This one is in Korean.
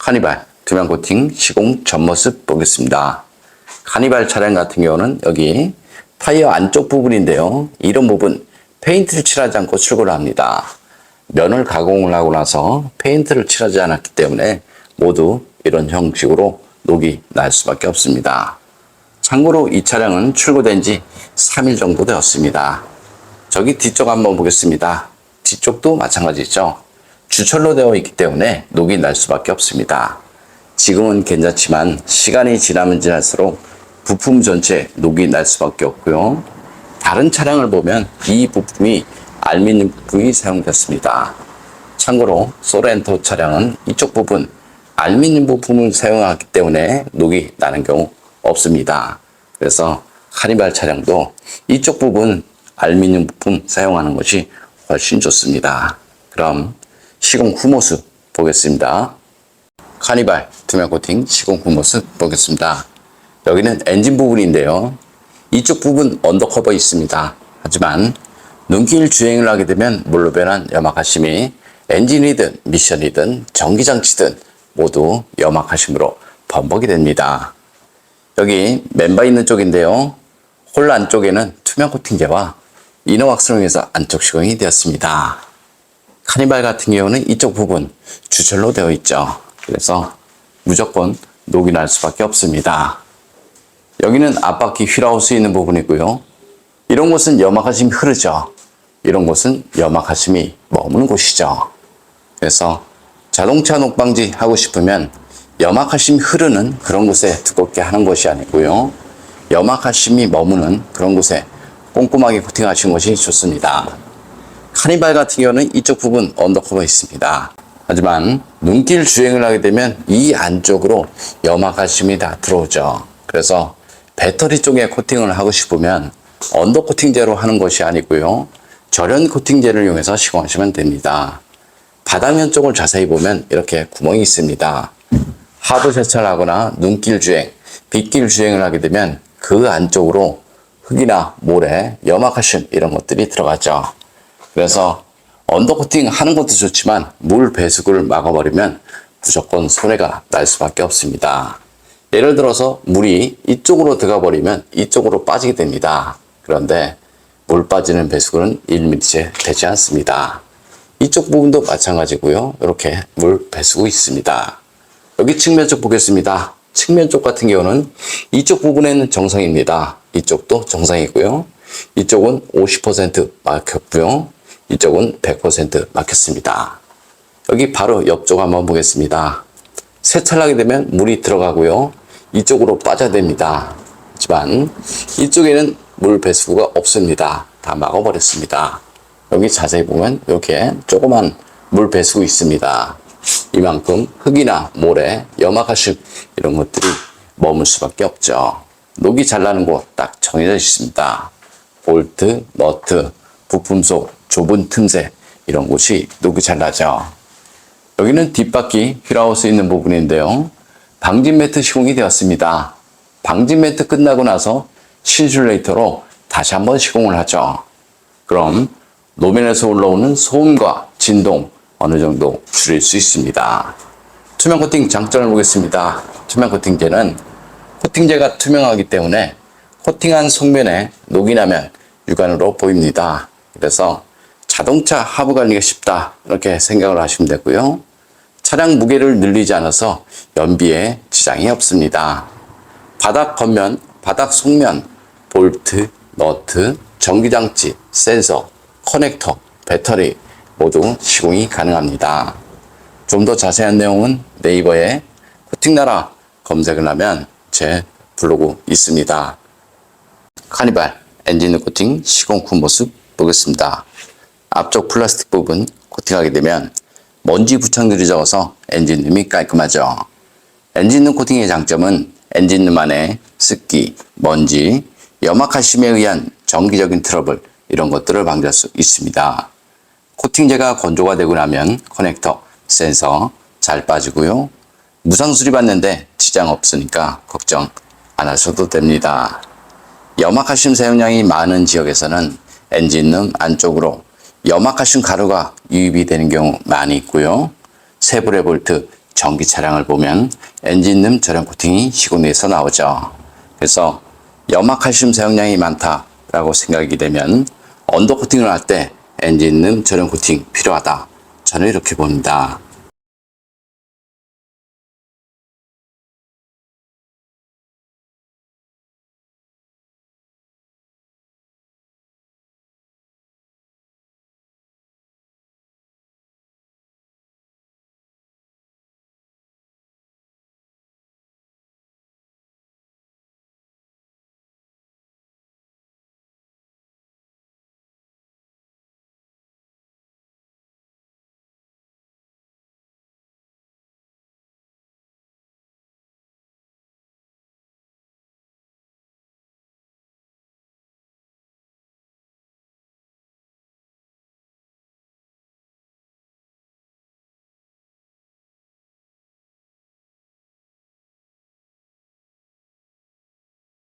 카니발 투명 코팅 시공 전 모습 보겠습니다. 카니발 차량 같은 경우는 여기 타이어 안쪽 부분인데요. 이런 부분 페인트를 칠하지 않고 출고를 합니다. 면을 가공을 하고 나서 페인트를 칠하지 않았기 때문에 모두 이런 형식으로 녹이 날 수밖에 없습니다. 참고로 이 차량은 출고된 지 3일 정도 되었습니다. 저기 뒤쪽 한번 보겠습니다. 뒤쪽도 마찬가지죠. 주철로 되어 있기 때문에 녹이 날 수밖에 없습니다. 지금은 괜찮지만 시간이 지나면 지날수록 부품 전체에 녹이 날 수밖에 없고요. 다른 차량을 보면 이 부품이 알루미늄 부품이 사용됐습니다. 참고로 소렌토 차량은 이쪽 부분 알루미늄 부품을 사용하기 때문에 녹이 나는 경우 없습니다. 그래서 카니발 차량도 이쪽 부분 알루미늄 부품 사용하는 것이 훨씬 좋습니다. 그럼 시공 후 모습 보겠습니다. 카니발 투명 코팅 시공 후 모습 보겠습니다. 여기는 엔진 부분인데요. 이쪽 부분 언더커버 있습니다. 하지만 눈길 주행을 하게 되면 물로 변한 염화가심이 엔진이든 미션이든 전기장치든 모두 염화가심으로 범벅이 됩니다. 여기 멤버 있는 쪽인데요. 홀 안쪽에는 투명 코팅제와 이너왁스를 위해서 안쪽 시공이 되었습니다. 카니발 같은 경우는 이쪽 부분 주철로 되어 있죠. 그래서 무조건 녹이 날 수밖에 없습니다. 여기는 앞바퀴 휠하우스 있는 부분이고요. 이런 곳은 염화가심이 흐르죠. 이런 곳은 염화가심이 머무는 곳이죠. 그래서 자동차 녹 방지 하고 싶으면 염화가심이 흐르는 그런 곳에 두껍게 하는 것이 아니고요. 염화가심이 머무는 그런 곳에 꼼꼼하게 코팅하시는 것이 좋습니다. 카니발 같은 경우는 이쪽 부분 언더커버 있습니다. 하지만 눈길 주행을 하게 되면 이 안쪽으로 염화가심이 다 들어오죠. 그래서 배터리 쪽에 코팅을 하고 싶으면 언더 코팅제로 하는 것이 아니고요. 절연 코팅제를 이용해서 시공하시면 됩니다. 바닥면 쪽을 자세히 보면 이렇게 구멍이 있습니다. 하부 세차를 하거나 눈길 주행, 빗길 주행을 하게 되면 그 안쪽으로 흙이나 모래, 염화가심 이런 것들이 들어가죠. 그래서 언더코팅 하는 것도 좋지만 물 배수구를 막아버리면 무조건 손해가 날 수밖에 없습니다. 예를 들어서 물이 이쪽으로 들어가 버리면 이쪽으로 빠지게 됩니다. 그런데 물 빠지는 배수구는 1mm째 되지 않습니다. 이쪽 부분도 마찬가지고요. 이렇게 물 배수구 있습니다. 여기 측면 쪽 보겠습니다. 측면 쪽 같은 경우는 이쪽 부분에는 정상입니다. 이쪽도 정상이고요. 이쪽은 50% 막혔고요. 이쪽은 100% 막혔습니다. 여기 바로 옆쪽 한번 보겠습니다. 세차를 하게 되면 물이 들어가고요. 이쪽으로 빠져야 됩니다. 하지만 이쪽에는 물 배수구가 없습니다. 다 막아버렸습니다. 여기 자세히 보면 이렇게 조그만 물 배수구 있습니다. 이만큼 흙이나 모래, 염화가심 이런 것들이 머물 수밖에 없죠. 녹이 잘 나는 곳 딱 정해져 있습니다. 볼트, 너트, 부품 속 좁은 틈새 이런 곳이 녹이 잘 나죠. 여기는 뒷바퀴 휠하우스 있는 부분인데요. 방진 매트 시공이 되었습니다. 방진 매트 끝나고 나서 신슐레이터로 다시 한번 시공을 하죠. 그럼 노면에서 올라오는 소음과 진동 어느 정도 줄일 수 있습니다. 투명 코팅 장점을 보겠습니다. 투명 코팅제는 코팅제가 투명하기 때문에 코팅한 속면에 녹이 나면 육안으로 보입니다. 그래서 자동차 하부 관리가 쉽다 이렇게 생각을 하시면 되고요. 차량 무게를 늘리지 않아서 연비에 지장이 없습니다. 바닥 겉면, 바닥 속면, 볼트, 너트, 전기장치, 센서, 커넥터, 배터리 모두 시공이 가능합니다. 좀 더 자세한 내용은 네이버에 코팅나라 검색을 하면 제 블로그 있습니다. 카니발 엔진 코팅 시공 후 모습 보겠습니다. 앞쪽 플라스틱 부분 코팅하게 되면 먼지 부착률이 적어서 엔진룸이 깔끔하죠. 엔진룸 코팅의 장점은 엔진룸 안에 습기, 먼지, 염화가심에 의한 정기적인 트러블 이런 것들을 방지할 수 있습니다. 코팅제가 건조가 되고 나면 커넥터, 센서 잘 빠지고요. 무상 수리받는데 지장 없으니까 걱정 안 하셔도 됩니다. 염화가심 사용량이 많은 지역에서는 엔진룸 안쪽으로 염화가심 가루가 유입이 되는 경우 많이 있고요. 세브레 볼트, 전기 차량을 보면 엔진룸 저렴 코팅이 시공에서 나오죠. 그래서 염화칼슘 사용량이 많다라고 생각이 되면 언더 코팅을 할 때 엔진룸 저렴 코팅 필요하다. 저는 이렇게 봅니다.